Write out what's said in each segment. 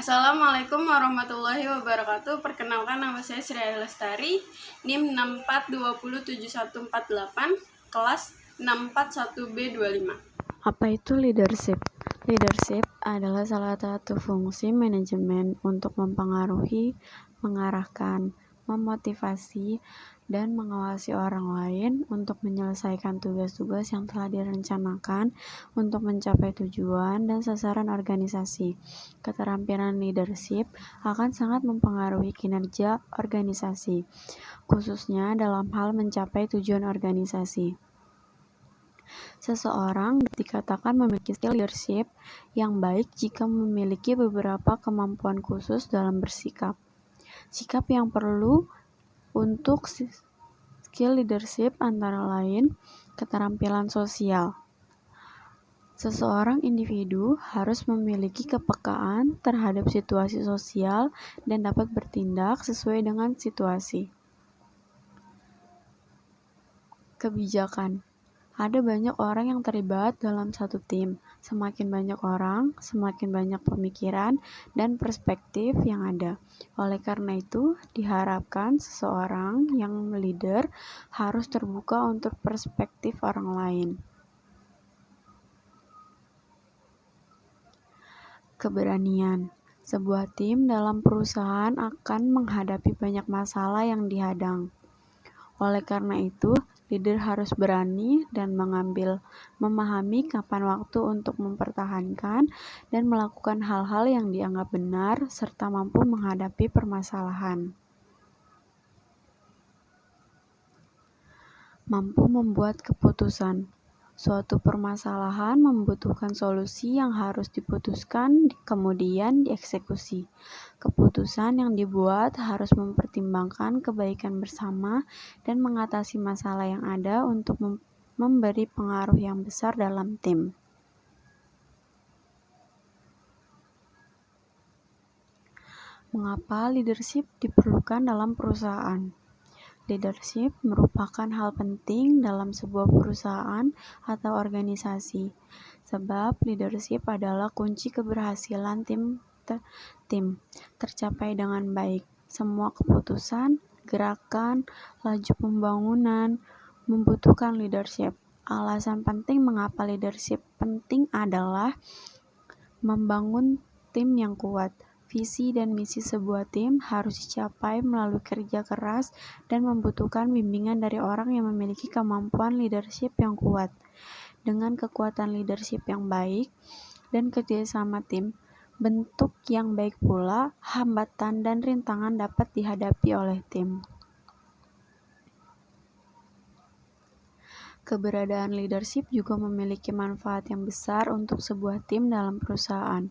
Assalamualaikum warahmatullahi wabarakatuh. Perkenalkan, nama saya Sri Lestari, NIM 64207148, kelas 641B25. Apa itu leadership? Leadership adalah salah satu fungsi manajemen untuk mempengaruhi, mengarahkan, memotivasi, dan mengawasi orang lain untuk menyelesaikan tugas-tugas yang telah direncanakan untuk mencapai tujuan dan sasaran organisasi. Keterampilan leadership akan sangat mempengaruhi kinerja organisasi, khususnya dalam hal mencapai tujuan organisasi. Seseorang dikatakan memiliki skill leadership yang baik jika memiliki beberapa kemampuan khusus dalam bersikap. Sikap yang perlu untuk skill leadership antara lain keterampilan sosial. Seseorang individu harus memiliki kepekaan terhadap situasi sosial dan dapat bertindak sesuai dengan situasi. Kebijakan. Ada banyak orang yang terlibat dalam satu tim. Semakin banyak orang, semakin banyak pemikiran dan perspektif yang ada. Oleh karena itu, diharapkan seseorang yang leader harus terbuka untuk perspektif orang lain. Keberanian. Sebuah tim dalam perusahaan akan menghadapi banyak masalah yang dihadang. Oleh karena itu, leader harus berani dan memahami kapan waktu untuk mempertahankan dan melakukan hal-hal yang dianggap benar serta mampu menghadapi permasalahan. Mampu membuat keputusan. Suatu permasalahan membutuhkan solusi yang harus diputuskan, kemudian dieksekusi. Keputusan yang dibuat harus mempertimbangkan kebaikan bersama dan mengatasi masalah yang ada untuk memberi pengaruh yang besar dalam tim. Mengapa leadership diperlukan dalam perusahaan? Leadership merupakan hal penting dalam sebuah perusahaan atau organisasi, sebab leadership adalah kunci keberhasilan tim tercapai dengan baik. Semua keputusan, gerakan, laju pembangunan membutuhkan leadership. Alasan penting mengapa leadership penting adalah membangun tim yang kuat. Visi dan misi sebuah tim harus dicapai melalui kerja keras dan membutuhkan bimbingan dari orang yang memiliki kemampuan leadership yang kuat. Dengan kekuatan leadership yang baik dan kerjasama tim, bentuk yang baik pula, hambatan dan rintangan dapat dihadapi oleh tim. Keberadaan leadership juga memiliki manfaat yang besar untuk sebuah tim dalam perusahaan,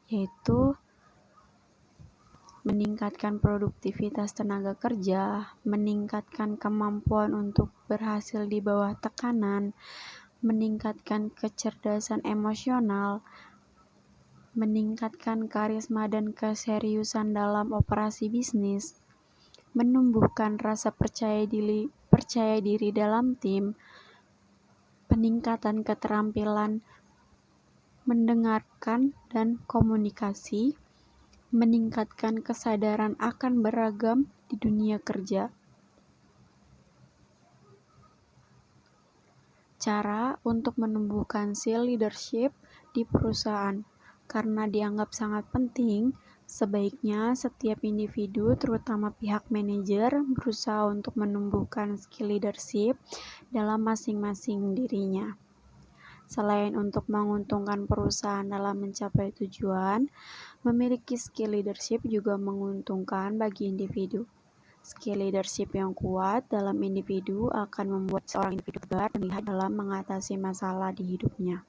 yaitu meningkatkan produktivitas tenaga kerja, meningkatkan kemampuan untuk berhasil di bawah tekanan, meningkatkan kecerdasan emosional, meningkatkan karisma dan keseriusan dalam operasi bisnis, menumbuhkan rasa percaya diri dalam tim, peningkatan keterampilan mendengarkan dan komunikasi, meningkatkan kesadaran akan beragam di dunia kerja. Cara untuk menumbuhkan skill leadership di perusahaan. Karena dianggap sangat penting, sebaiknya setiap individu, terutama pihak manajer, berusaha untuk menumbuhkan skill leadership dalam masing-masing dirinya. Selain untuk menguntungkan perusahaan dalam mencapai tujuan, memiliki skill leadership juga menguntungkan bagi individu. Skill leadership yang kuat dalam individu akan membuat seorang individu tegar dan lihat dalam mengatasi masalah di hidupnya.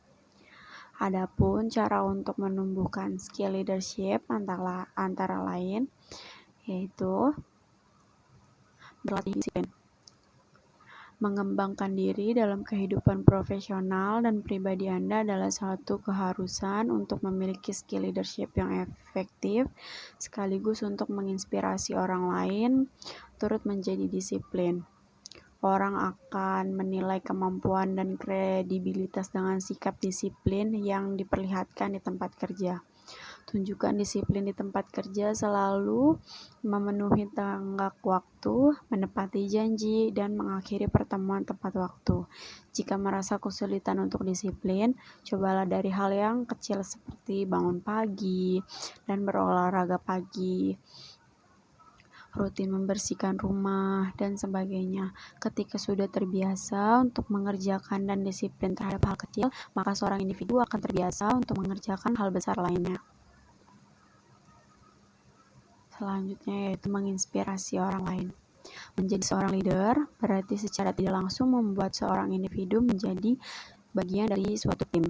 Adapun cara untuk menumbuhkan skill leadership antara lain yaitu berlatih disiplin, mengembangkan diri dalam kehidupan profesional dan pribadi Anda adalah satu keharusan untuk memiliki skill leadership yang efektif, sekaligus untuk menginspirasi orang lain turut menjadi disiplin. Orang akan menilai kemampuan dan kredibilitas dengan sikap disiplin yang diperlihatkan di tempat kerja. Tunjukkan disiplin di tempat kerja, selalu memenuhi tenggat waktu, menepati janji, dan mengakhiri pertemuan tepat waktu. Jika merasa kesulitan untuk disiplin, cobalah dari hal yang kecil seperti bangun pagi dan berolahraga pagi, rutin membersihkan rumah, dan sebagainya. Ketika sudah terbiasa untuk mengerjakan dan disiplin terhadap hal kecil, maka seorang individu akan terbiasa untuk mengerjakan hal besar lainnya. Selanjutnya yaitu menginspirasi orang lain. Menjadi seorang leader berarti secara tidak langsung membuat seorang individu menjadi bagian dari suatu tim.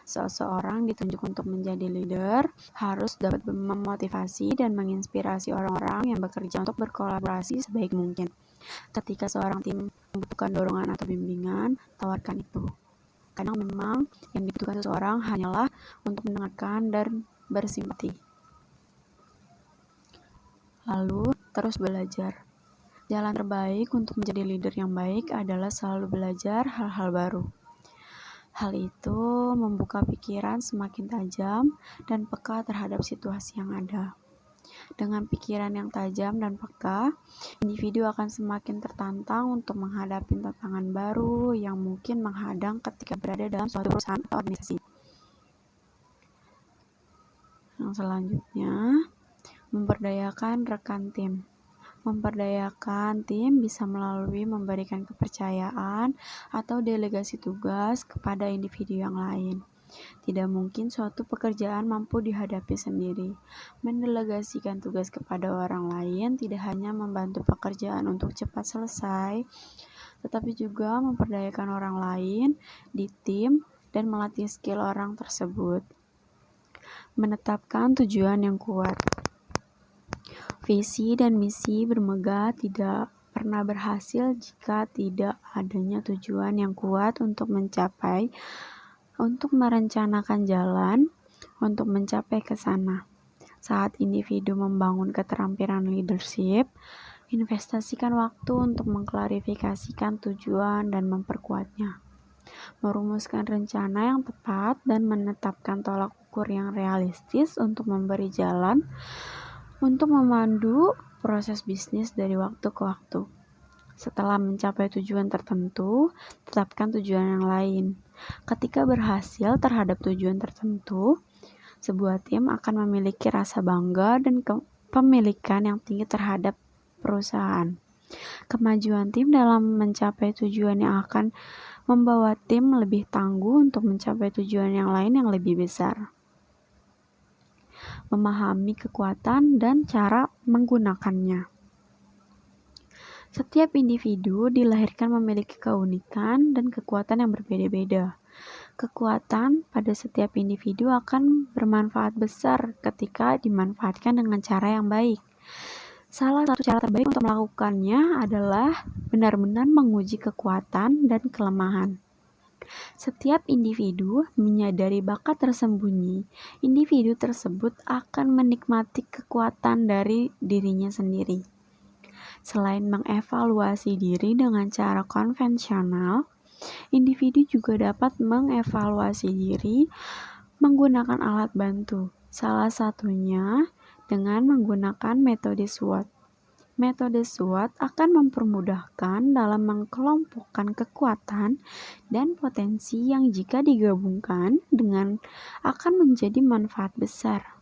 Seseorang ditunjuk untuk menjadi leader harus dapat memotivasi dan menginspirasi orang-orang yang bekerja untuk berkolaborasi sebaik mungkin. Ketika seorang tim membutuhkan dorongan atau bimbingan, tawarkan itu. Kadang memang yang dibutuhkan seseorang hanyalah untuk mendengarkan dan bersimpati. Lalu, terus belajar. Jalan terbaik untuk menjadi leader yang baik adalah selalu belajar hal-hal baru. Hal itu membuka pikiran semakin tajam dan peka terhadap situasi yang ada. Dengan pikiran yang tajam dan peka, individu akan semakin tertantang untuk menghadapi tantangan baru yang mungkin menghadang ketika berada dalam suatu perusahaan atau organisasi. Yang selanjutnya, memberdayakan rekan tim. Memberdayakan tim bisa melalui memberikan kepercayaan atau delegasi tugas kepada individu yang lain. Tidak mungkin suatu pekerjaan mampu dihadapi sendiri. Mendelegasikan tugas kepada orang lain tidak hanya membantu pekerjaan untuk cepat selesai, tetapi juga memperdayakan orang lain di tim dan melatih skill orang tersebut. Menetapkan tujuan yang kuat. Visi dan misi bermegah tidak pernah berhasil jika tidak adanya tujuan yang kuat untuk merencanakan jalan, untuk mencapai ke sana. Saat individu membangun keterampilan leadership, investasikan waktu untuk mengklarifikasikan tujuan dan memperkuatnya. Merumuskan rencana yang tepat dan menetapkan tolak ukur yang realistis untuk memberi jalan untuk memandu proses bisnis dari waktu ke waktu. Setelah mencapai tujuan tertentu, tetapkan tujuan yang lain. Ketika berhasil terhadap tujuan tertentu, sebuah tim akan memiliki rasa bangga dan kepemilikan yang tinggi terhadap perusahaan. Kemajuan tim dalam mencapai tujuan yang akan membawa tim lebih tangguh untuk mencapai tujuan yang lain yang lebih besar. Memahami kekuatan dan cara menggunakannya. Setiap individu dilahirkan memiliki keunikan dan kekuatan yang berbeda-beda. Kekuatan pada setiap individu akan bermanfaat besar ketika dimanfaatkan dengan cara yang baik. Salah satu cara terbaik untuk melakukannya adalah benar-benar menguji kekuatan dan kelemahan. Setiap individu menyadari bakat tersembunyi. Individu tersebut akan menikmati kekuatan dari dirinya sendiri. Selain mengevaluasi diri dengan cara konvensional, individu juga dapat mengevaluasi diri menggunakan alat bantu. Salah satunya dengan menggunakan metode SWOT. Metode SWOT akan mempermudahkan dalam mengelompokkan kekuatan dan potensi yang jika digabungkan dengan akan menjadi manfaat besar.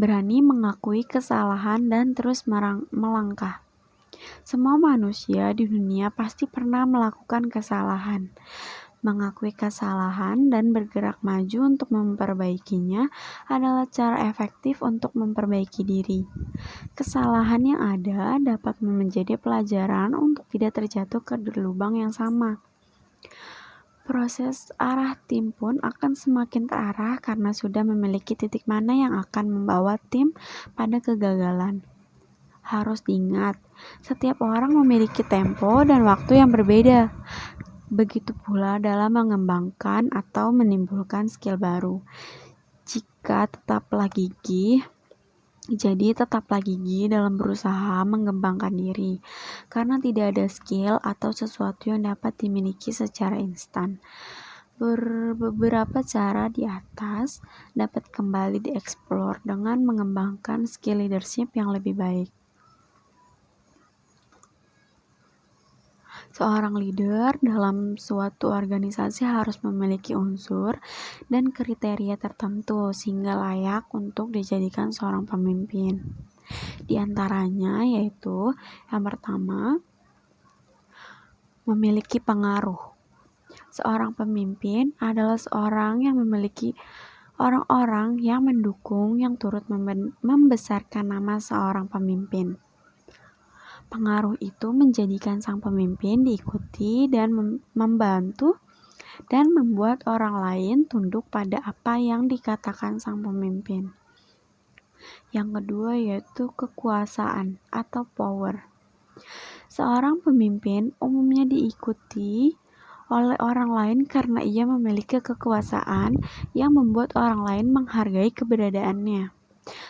Berani mengakui kesalahan dan terus melangkah. Semua manusia di dunia pasti pernah melakukan kesalahan. Mengakui kesalahan dan bergerak maju untuk memperbaikinya adalah cara efektif untuk memperbaiki diri. Kesalahan yang ada dapat menjadi pelajaran untuk tidak terjatuh ke lubang yang sama. Proses arah tim pun akan semakin terarah karena sudah memiliki titik mana yang akan membawa tim pada kegagalan. Harus diingat, setiap orang memiliki tempo dan waktu yang berbeda. Begitu pula dalam mengembangkan atau menimbulkan skill baru. Tetaplah gigih dalam berusaha mengembangkan diri, karena tidak ada skill atau sesuatu yang dapat dimiliki secara instan. Beberapa cara di atas dapat kembali dieksplor dengan mengembangkan skill leadership yang lebih baik. Seorang leader dalam suatu organisasi harus memiliki unsur dan kriteria tertentu sehingga layak untuk dijadikan seorang pemimpin. Di antaranya yaitu yang pertama, memiliki pengaruh. Seorang pemimpin adalah seorang yang memiliki orang-orang yang mendukung yang turut membesarkan nama seorang pemimpin. Pengaruh itu menjadikan sang pemimpin diikuti dan membantu dan membuat orang lain tunduk pada apa yang dikatakan sang pemimpin. Yang kedua yaitu kekuasaan atau power. Seorang pemimpin umumnya diikuti oleh orang lain karena ia memiliki kekuasaan yang membuat orang lain menghargai keberadaannya.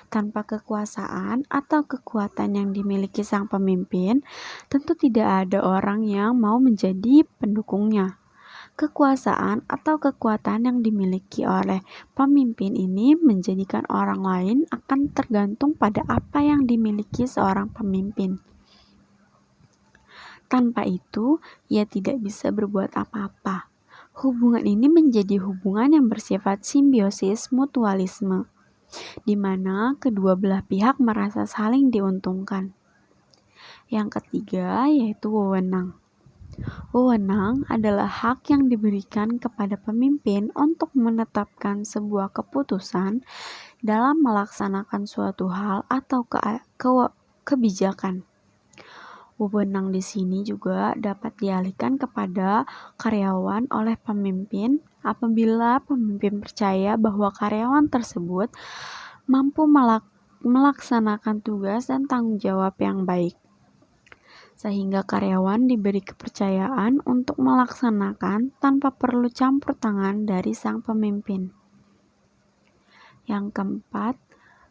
Tanpa kekuasaan atau kekuatan yang dimiliki sang pemimpin, tentu tidak ada orang yang mau menjadi pendukungnya. Kekuasaan atau kekuatan yang dimiliki oleh pemimpin ini menjadikan orang lain akan tergantung pada apa yang dimiliki seorang pemimpin. Tanpa itu, ia tidak bisa berbuat apa-apa. Hubungan ini menjadi hubungan yang bersifat simbiosis mutualisme, di mana kedua belah pihak merasa saling diuntungkan. Yang ketiga yaitu wewenang. Wewenang adalah hak yang diberikan kepada pemimpin untuk menetapkan sebuah keputusan dalam melaksanakan suatu hal atau kebijakan. Wewenang di sini juga dapat dialihkan kepada karyawan oleh pemimpin apabila pemimpin percaya bahwa karyawan tersebut mampu melaksanakan tugas dan tanggung jawab yang baik, sehingga karyawan diberi kepercayaan untuk melaksanakan tanpa perlu campur tangan dari sang pemimpin. Yang keempat,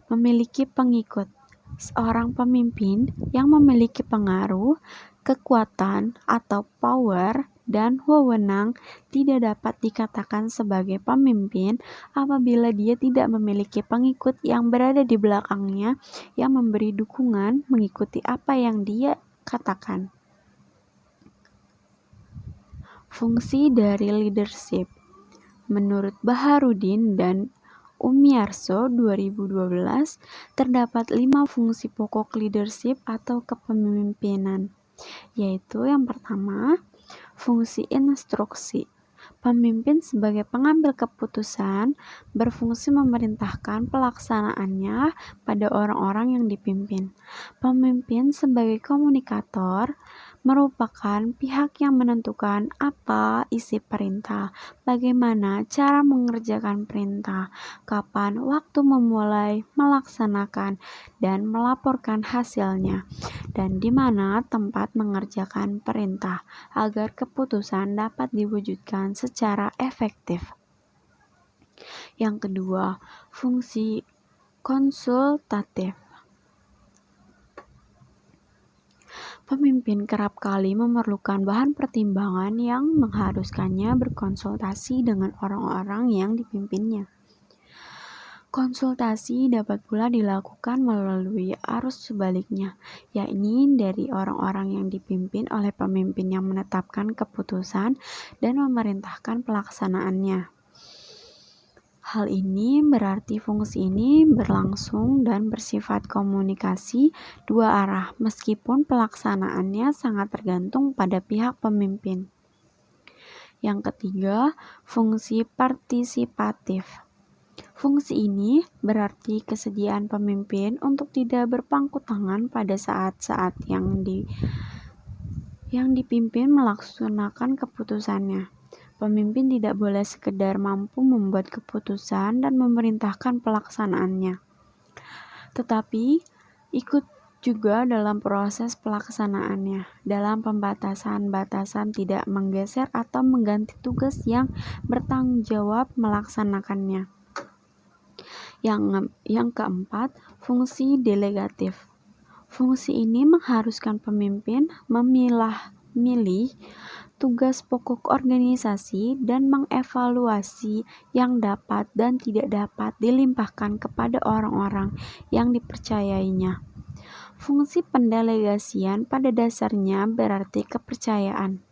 memiliki pengikut. Seorang pemimpin yang memiliki pengaruh, kekuatan, atau power dan wewenang tidak dapat dikatakan sebagai pemimpin apabila dia tidak memiliki pengikut yang berada di belakangnya yang memberi dukungan mengikuti apa yang dia katakan. Fungsi dari leadership. Menurut Baharudin dan Umiarso 2012, terdapat 5 fungsi pokok leadership atau kepemimpinan, yaitu yang pertama, fungsi instruksi. Pemimpin sebagai pengambil keputusan berfungsi memerintahkan pelaksanaannya pada orang-orang yang dipimpin. Pemimpin sebagai komunikator merupakan pihak yang menentukan apa isi perintah, bagaimana cara mengerjakan perintah, kapan waktu memulai melaksanakan dan melaporkan hasilnya, dan di mana tempat mengerjakan perintah agar keputusan dapat diwujudkan secara efektif. Yang kedua, fungsi konsultatif. Pemimpin kerap kali memerlukan bahan pertimbangan yang mengharuskannya berkonsultasi dengan orang-orang yang dipimpinnya. Konsultasi dapat pula dilakukan melalui arus sebaliknya, yakni dari orang-orang yang dipimpin oleh pemimpin yang menetapkan keputusan dan memerintahkan pelaksanaannya. Hal ini berarti fungsi ini berlangsung dan bersifat komunikasi dua arah meskipun pelaksanaannya sangat tergantung pada pihak pemimpin. Yang ketiga, fungsi partisipatif. Fungsi ini berarti kesediaan pemimpin untuk tidak berpangku tangan pada saat-saat yang dipimpin melaksanakan keputusannya. Pemimpin tidak boleh sekedar mampu membuat keputusan dan memerintahkan pelaksanaannya, tetapi ikut juga dalam proses pelaksanaannya, dalam pembatasan-batasan tidak menggeser atau mengganti tugas yang bertanggung jawab melaksanakannya. Yang keempat, fungsi delegatif. Fungsi ini mengharuskan pemimpin memilah milih tugas pokok organisasi dan mengevaluasi yang dapat dan tidak dapat dilimpahkan kepada orang-orang yang dipercayainya. Fungsi pendelegasian pada dasarnya berarti kepercayaan.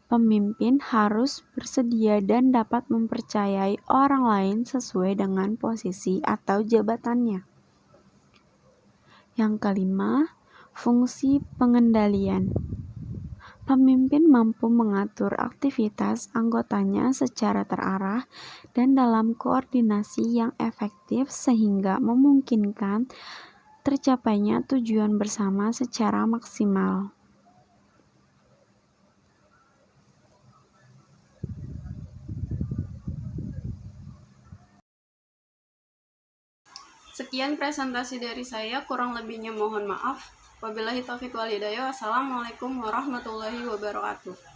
Pemimpin harus bersedia dan dapat mempercayai orang lain sesuai dengan posisi atau jabatannya. Yang kelima, fungsi pengendalian. Pemimpin mampu mengatur aktivitas anggotanya secara terarah dan dalam koordinasi yang efektif sehingga memungkinkan tercapainya tujuan bersama secara maksimal. Sekian presentasi dari saya, kurang lebihnya mohon maaf. Wabillahi taufiq wal hidayah. Wassalamualaikum warahmatullahi wabarakatuh.